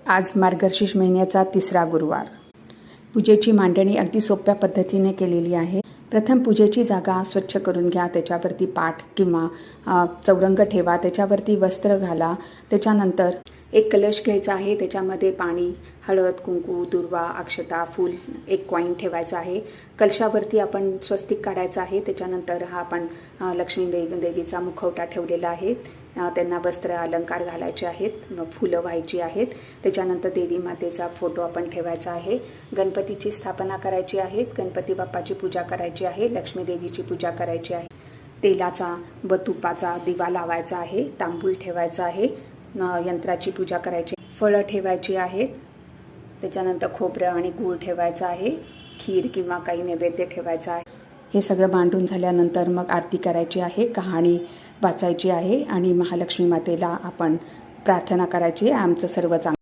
आज मार्गशीर्ष महिन्याचा 3रा गुरुवार. पूजेची मांडणी अगदी सोप्या पद्धतीने केलेली आहे. प्रथम पूजेची जागा स्वच्छ करून घ्या. त्याच्यावरती पाट किंवा चौरंग ठेवा. त्याच्यावरती वस्त्र घाला. त्याच्यानंतर एक कलश घ्यायचा आहे. त्याच्यामध्ये पाणी, हळद, कुंकू, दुर्वा, अक्षता, फूल, एक कॉईन ठेवायचा आहे. कलशावरती आपण स्वस्तिक काढायचं आहे. त्याच्यानंतर हा आपण लक्ष्मी देवीचा मुखवटा ठेवलेला आहे. त्यांना वस्त्र अलंकार घालायचे आहेत, फुलं व्हायची आहेत. त्याच्यानंतर देवी मातेचा फोटो आपण ठेवायचा आहे. गणपतीची स्थापना करायची आहे. गणपती बाप्पाची पूजा करायची आहे. लक्ष्मी देवीची पूजा करायची आहे. तेलाचा व तुपाचा दिवा लावायचा आहे. तांबूल ठेवायचा आहे. यंत्राची पूजा करायची, फळं ठेवायची आहेत. त्याच्यानंतर खोबरं आणि गूळ ठेवायचं आहे. खीर किंवा काही नैवेद्य ठेवायचा आहे. हे सगळं मांडून झाल्यानंतर मग आरती करायची आहे. कहाणी वाचायची आहे आणि महालक्ष्मी मातेला आपण प्रार्थना करायची, आमचं सर्व चांगलं